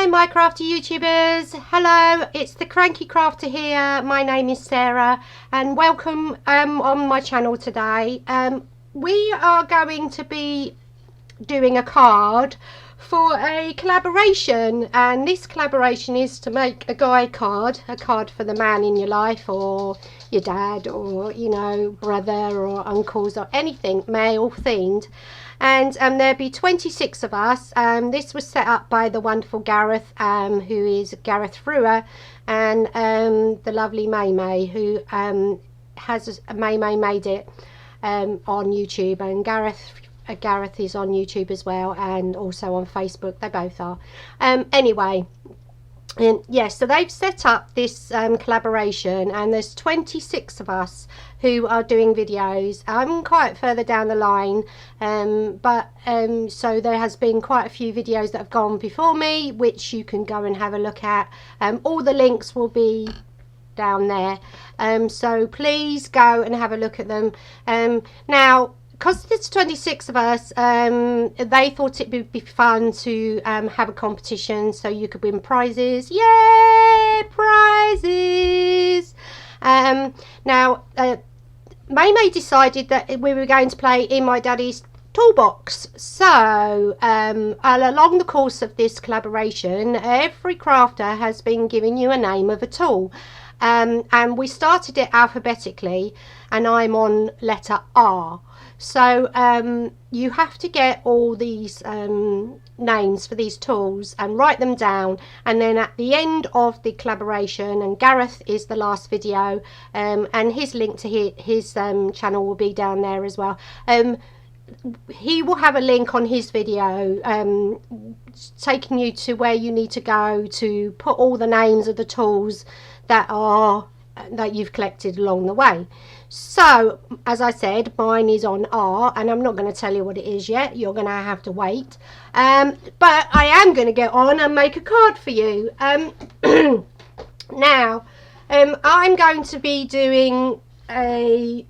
Hi my crafty YouTubers, hello, it's the Cranky Crafter here. My name is Sarah and welcome on my channel today. We are going to be doing a card for a collaboration, and this collaboration is to make a guy card, a card for the man in your life, or your dad, or you know, brother or uncles, or anything male themed. And there'll be 26 of us. This was set up by the wonderful Gareth, who is Gareth thru, and the lovely Maymay, who has Maymay made it on YouTube, and Gareth is on YouTube as well, and also on Facebook. They both are. Anyway, yes, so they've set up this collaboration, and there's 26 of us who are doing videos. I'm quite further down the line, so there has been quite a few videos that have gone before me, which you can go and have a look at. All the links will be down there, so please go and have a look at them. Now, because there's 26 of us, they thought it would be fun to have a competition so you could win prizes. Yay, prizes! Now, Maymay decided that we were going to play in my daddy's toolbox. So along the course of this collaboration, every crafter has been giving you a name of a tool. And we started it alphabetically, and I'm on letter R. So you have to get all these names for these tools and write them down, and then at the end of the collaboration, and Gareth is the last video, and his link to his channel will be down there as well. He will have a link on his video taking you to where you need to go to put all the names of the tools that you've collected along the way. So as I said, mine is on R, and I'm not going to tell you what it is yet. You're going to have to wait, but I am going to get on and make a card for you. Now I'm going to be doing a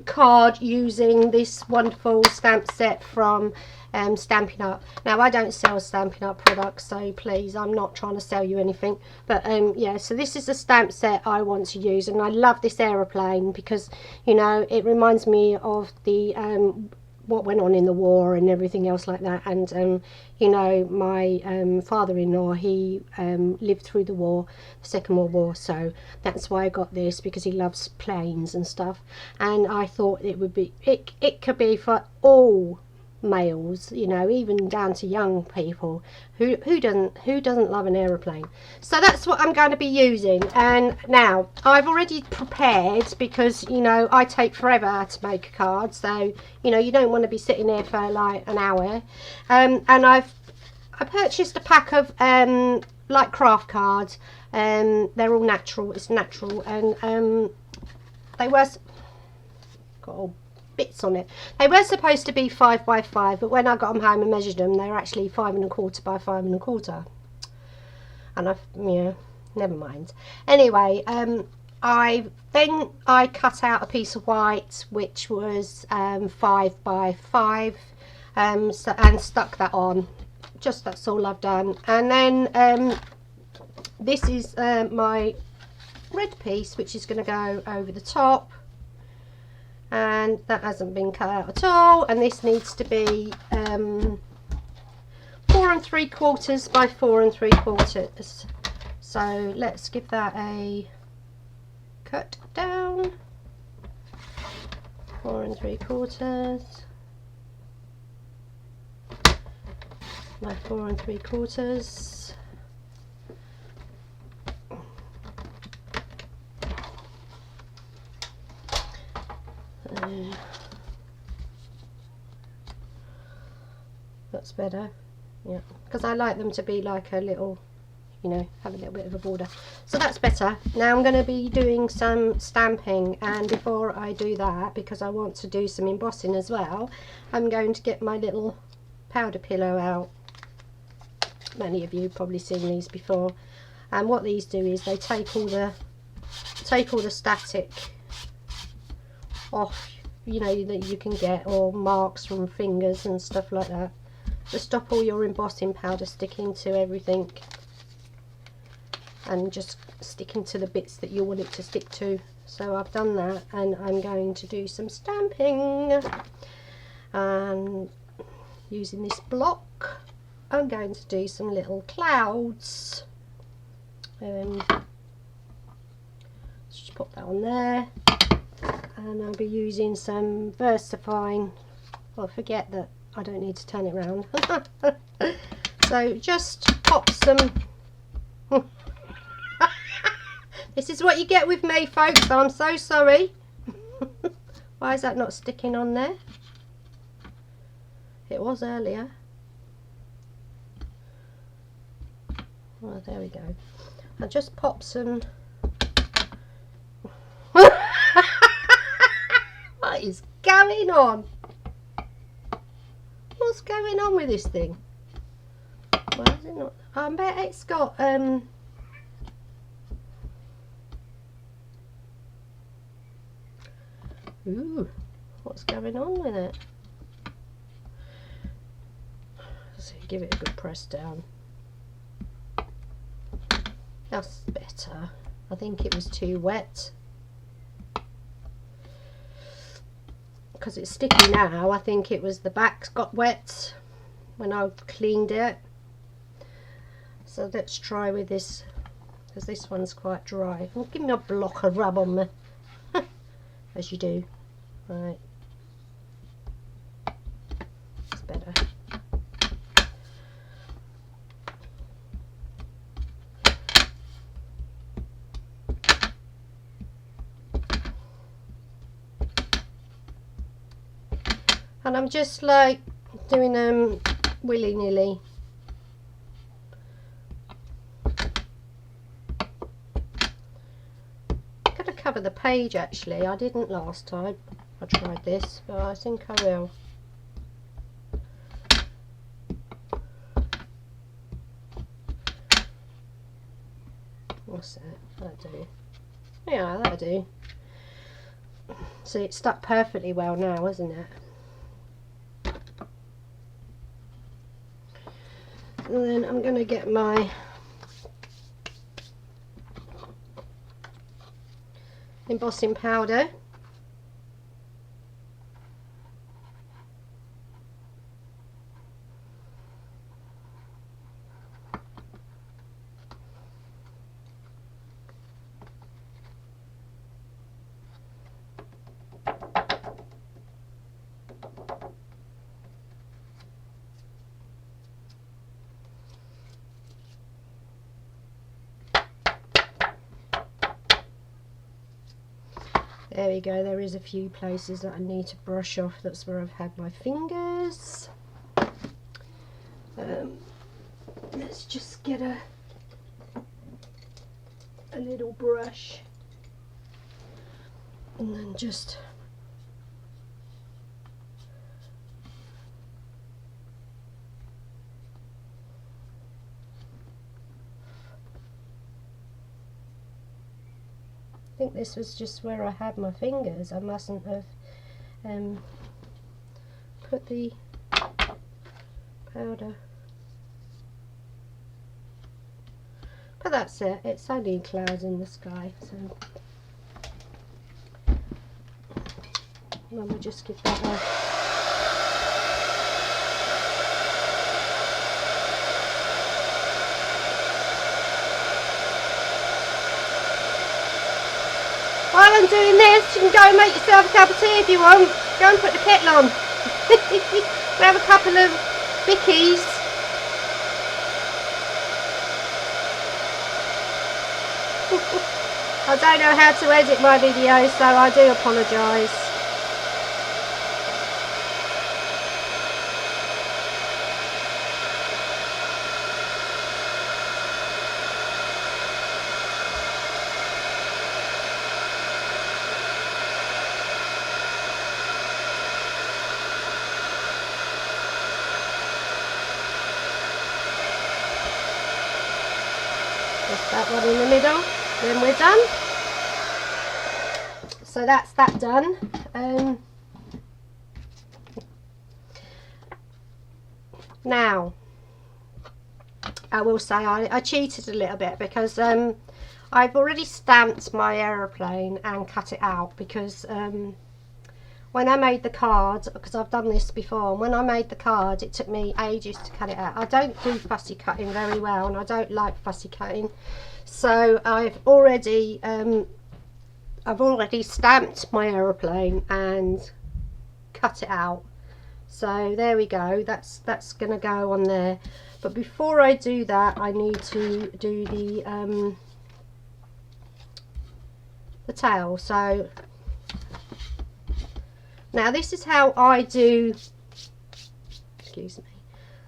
card using this wonderful stamp set from Stampin' Up. Now, I don't sell Stampin' Up products, so please, I'm not trying to sell you anything, but yeah, so this is the stamp set I want to use, and I love this aeroplane because, you know, it reminds me of the what went on in the war and everything else like that. And you know, my father-in-law, he lived through the war, the Second World War, so that's why I got this, because he loves planes and stuff. And I thought it would be, it could be for all males, you know, even down to young people. Who doesn't love an aeroplane? So that's what I'm going to be using. And now I've already prepared, because you know I take forever to make a card, so you know you don't want to be sitting there for like an hour. And I purchased a pack of like craft cards, they're all natural, it's natural, and they were got all bits on it. They were supposed to be 5 by 5, but when I got them home and measured them, they're actually 5 1/4 by 5 1/4. And I've, you know, never mind. Anyway, I cut out a piece of white which was 5 by 5, and stuck that on. Just that's all I've done. And then this is my red piece, which is going to go over the top. And that hasn't been cut out at all, and this needs to be 4 3/4 by 4 3/4. So let's give that a cut down. 4 3/4 by 4 3/4. That's better, yeah, because I like them to be like a little, you know, have a little bit of a border. So that's better. Now I'm going to be doing some stamping, and before I do that, because I want to do some embossing as well, I'm going to get my little powder pillow out. Many of you have probably seen these before, and what these do is they take all the static off, you know, that you can get, or marks from fingers and stuff like that. to stop all your embossing powder sticking to everything and just sticking to the bits that you want it to stick to. So I've done that, and I'm going to do some stamping, and using this block I'm going to do some little clouds. Just pop that on there, and I'll be using some VersaFine. Well, forget that, I don't need to turn it around. So just pop some. This is what you get with me, folks. I'm so sorry. Why is that not sticking on there? It was earlier. Well, there we go. I'll just pop some. What is going on? What's going on with this thing? Why is it not? I bet it's got ooh, what's going on with it? So give it a good press down. That's better. I think it was too wet. Because it's sticky now. I think it was the back's got wet when I cleaned it. So let's try with this, because this one's quite dry. Oh, give me a block of rub on me. As you do. Right. It's better. And I'm just like doing them willy-nilly. Got to cover the page actually. I didn't last time I tried this, but I think I will. What's that? That'll do. Yeah, that'll do. So it's stuck perfectly well now, isn't it? And then I'm going to get my embossing powder. There we go, there is a few places that I need to brush off. That's where I've had my fingers. Let's just get a little brush and then just I think this was just where I had my fingers. I mustn't have put the powder. But that's it. It's only clouds in the sky, so then we'll just give that a while I'm doing this, you can go and make yourself a cup of tea if you want. Go and put the kettle on. Grab a couple of bickies. I don't know how to edit my videos, so I do apologise. Just that one in the middle, then we're done. So that's that done. Now, I will say I cheated a little bit because I've already stamped my aeroplane and cut it out, because when I made the card, because I've done this before, and when I made the card it took me ages to cut it out. I don't do fussy cutting very well, and I don't like fussy cutting, so I've already stamped my aeroplane and cut it out. So there we go, that's gonna go on there. But before I do that, I need to do the tail. So now this is how I do, excuse me,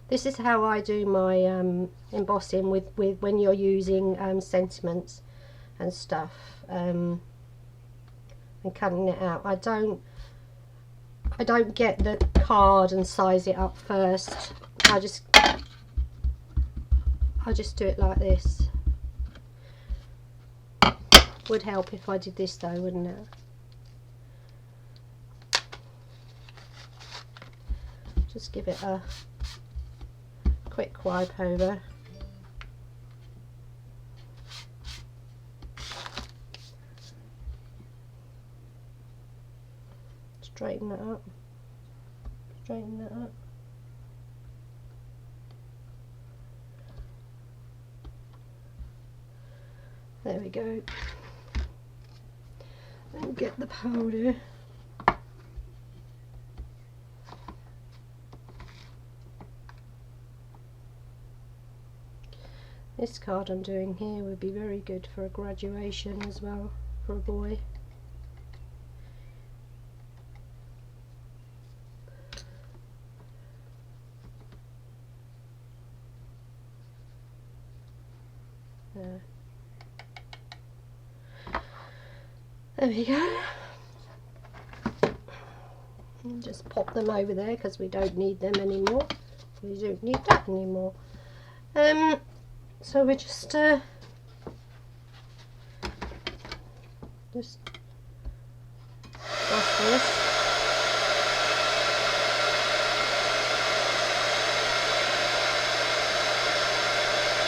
this is how I do my embossing with when you're using sentiments and stuff, and cutting it out. I don't get the card and size it up first. I just do it like this. Would help if I did this though, wouldn't it? Just give it a quick wipe over. Straighten that up. Straighten that up. There we go. And get the powder. This card I'm doing here would be very good for a graduation as well, for a boy. There. There we go. And just pop them over there because we don't need them anymore. We don't need that anymore. So we just this.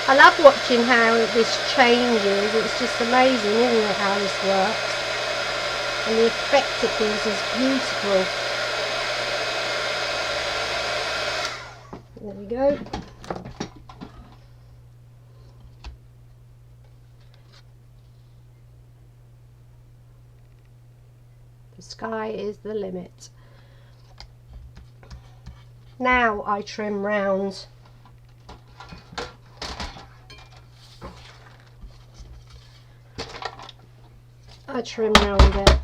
I love watching how this changes. It's just amazing, isn't it, how this works? And the effect it gives is beautiful. There we go. The sky is the limit. Now I trim round. I trim round it.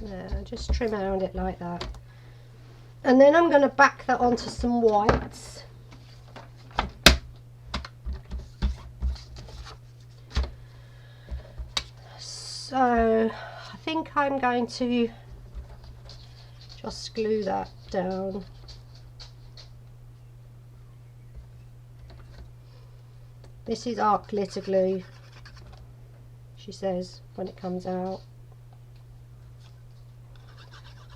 There, just trim around it like that. And then I'm going to back that onto some whites. So I think I'm going to just glue that down. This is art glitter glue, she says, when it comes out.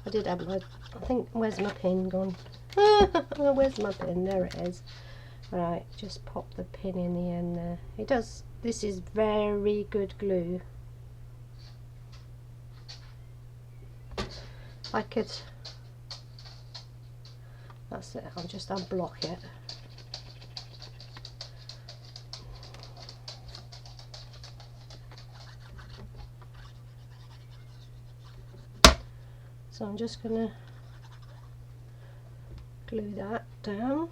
I did have my, I think, where's my pin gone? Where's my pin? There it is. Right, just pop the pin in the end there. It does, this is very good glue. If I could, that's it, I'll just unblock it. So I'm just going to glue that down.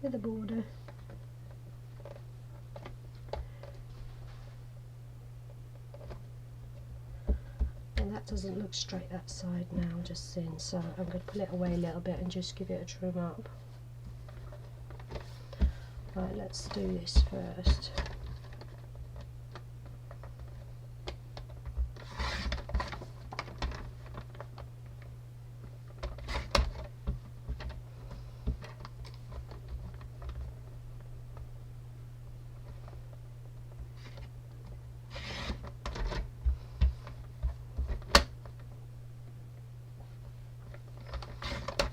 With a border. And that doesn't look straight that side now, just seeing, so I'm going to pull it away a little bit and just give it a trim up. Right, let's do this first.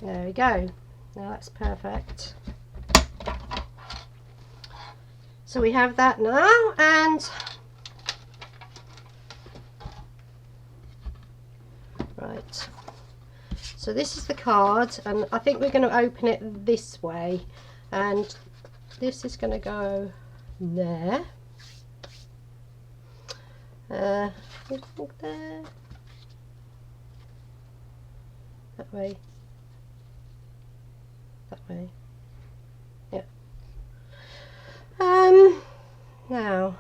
There we go. Now that's perfect. So we have that now, and right. So this is the card, and I think we're going to open it this way, and this is going to go there. There. That way. That way. Yeah. Now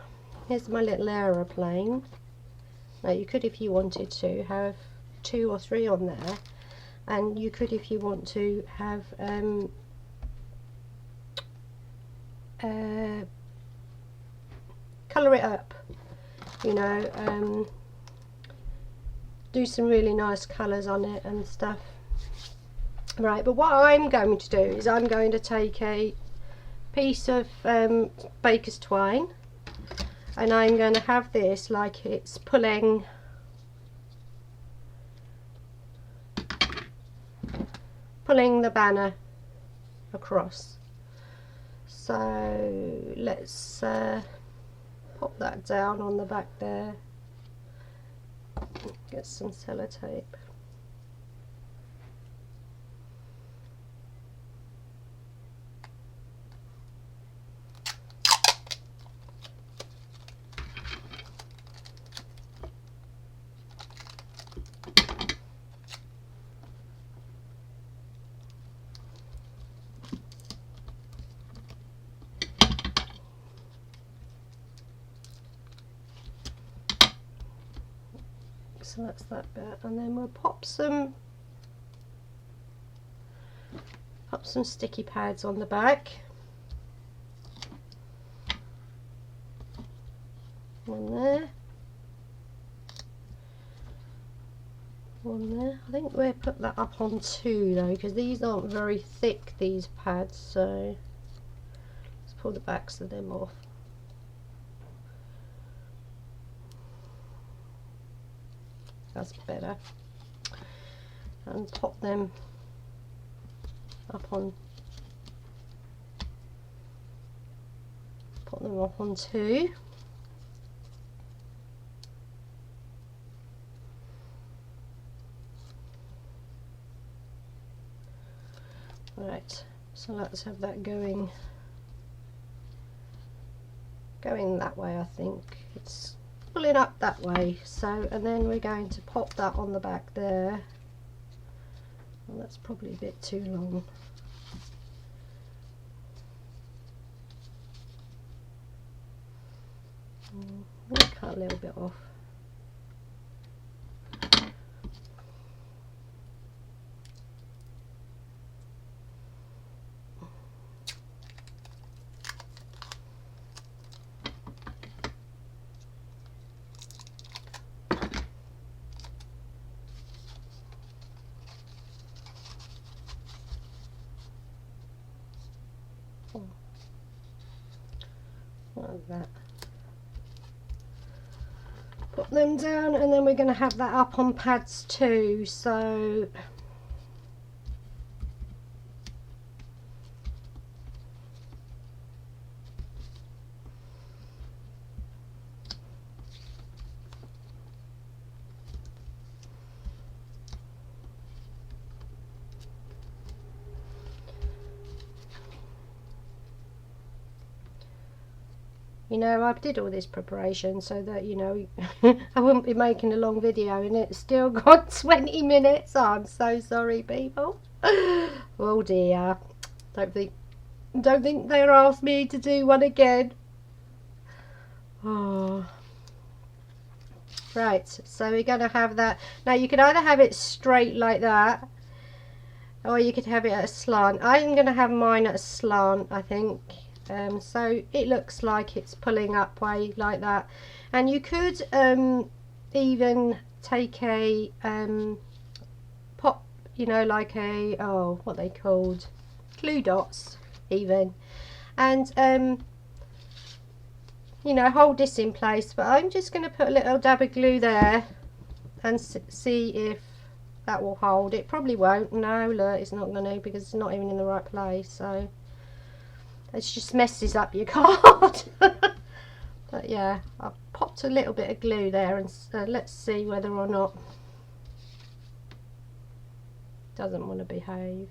here's my little aeroplane. Now you could, if you wanted to, have 2 or 3 on there, and you could, if you want to, have colour it up, you know, do some really nice colours on it and stuff. Right, but what I'm going to do is I'm going to take a piece of baker's twine, and I'm going to have this like it's pulling the banner across. So let's pop that down on the back there, get some sellotape. So that's that bit, and then we'll pop some sticky pads on the back. One there. One there. I think we'll put that up on 2 though, because these aren't very thick, these pads, so let's pull the backs of them off. That's better. And pop them up on, put them up on 2. Right, so let's have that going that way. I think it's pulling up that way, so, and then we're going to pop that on the back there. Well, that's probably a bit too long. I'm going to cut a little bit off. Like that. Put them down, and then we're going to have that up on pads 2. So you know, I did all this preparation so that, you know, I wouldn't be making a long video, and it's still got 20 minutes. Oh, I'm so sorry, people. Oh dear. Don't think they'll ask me to do one again. Oh. Right, so we're going to have that. Now you can either have it straight like that, or you could have it at a slant. I'm going to have mine at a slant, I think. So it looks like it's pulling up way like that. And you could even take a pop, you know, like a, oh, what they called, glue dots even, and you know, hold this in place. But I'm just going to put a little dab of glue there and see if that will hold. It probably won't. No, look, it's not going to, because it's not even in the right place. So it just messes up your card. But yeah, I've popped a little bit of glue there, and let's see whether or not doesn't want to behave.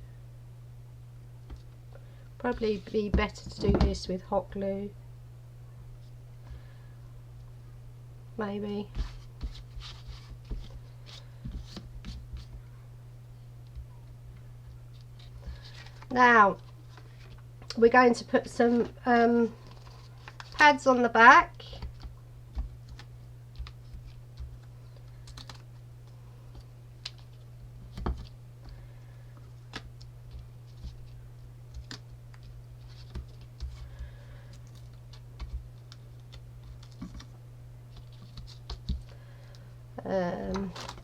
Probably be better to do this with hot glue, maybe. Now we're going to put some pads on the back.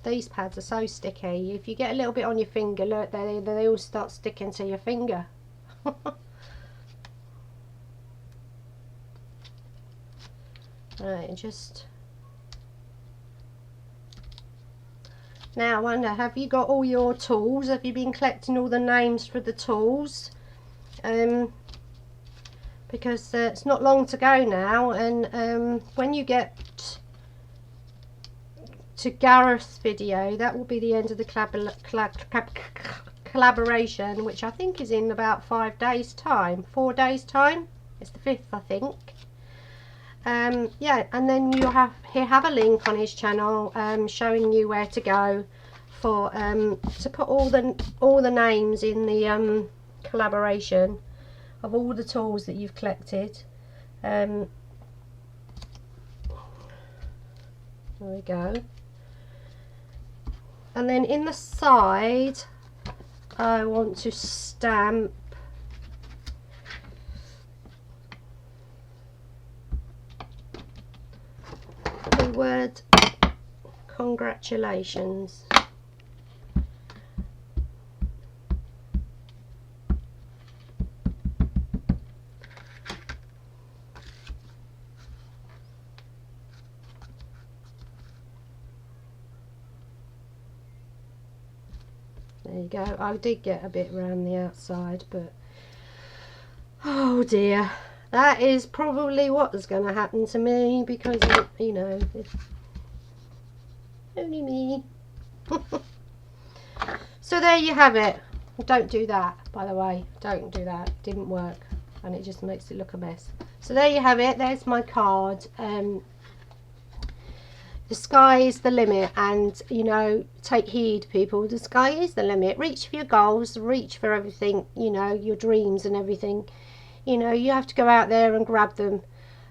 These pads are so sticky. If you get a little bit on your finger, look, they all start sticking to your finger. Right, just now I wonder, have you got all your tools? Have you been collecting all the names for the tools? Because it's not long to go now, and when you get to Gareth's video, that will be the end of the collaboration, which I think is in about 5 days time, 4 days time. It's the 5th, I think. Yeah, and then he'll have a link on his channel showing you where to go for to put all the names in the collaboration of all the tools that you've collected. There we go. And then in the side, I want to stamp the word congratulations. There you go. I did get a bit around the outside, but oh dear, that is probably what is going to happen to me, because you know, it's only me. So there you have it. Don't do that, by the way. Don't do that. It didn't work, and it just makes it look a mess. So there you have it. There's my card. The sky is the limit, and you know, take heed, people. The sky is the limit. Reach for your goals, reach for everything, you know, your dreams and everything. You know, you have to go out there and grab them.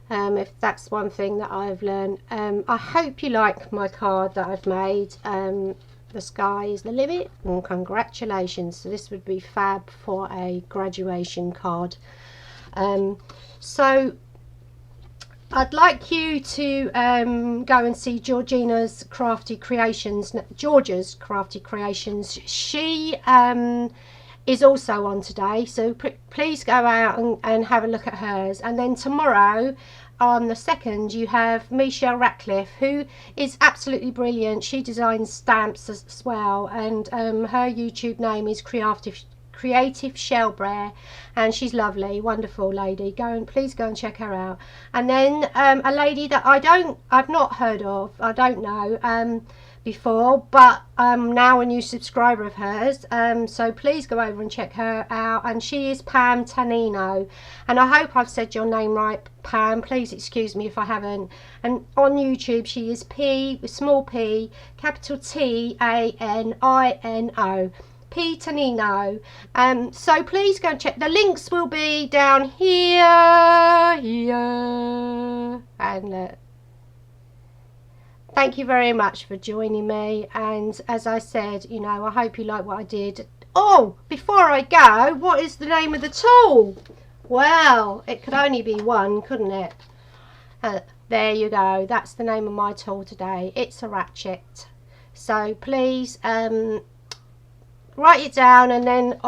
If that's one thing that I've learned. I hope you like my card that I've made. The sky is the limit, and congratulations. So this would be fab for a graduation card. So I'd like you to go and see Georgia's Crafty Creations. She is also on today, so please go out and have a look at hers. And then tomorrow on the 2nd you have Michelle Ratcliffe, who is absolutely brilliant. She designs stamps as well, and her YouTube name is Creative Shellbread, and she's lovely, wonderful lady. Please go and check her out. And then a lady that I've not heard of, I don't know before, but now a new subscriber of hers, so please go over and check her out, and she is Pam Tanino, and I hope I've said your name right, Pam. Please excuse me if I haven't. And on YouTube she is P, small p, capital T-A-N-I-N-O, P Tanino. So please go and check. The links will be down here, and thank you very much for joining me, and as I said, you know, I hope you like what I did. Oh, before I go, what is the name of the tool? Well, it could only be one, couldn't it? There you go, that's the name of my tool today. It's a ratchet. So please write it down, and then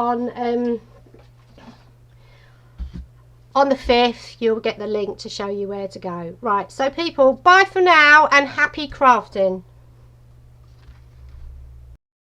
on the 5th you'll get the link to show you where to go. Right, so people, bye for now and happy crafting.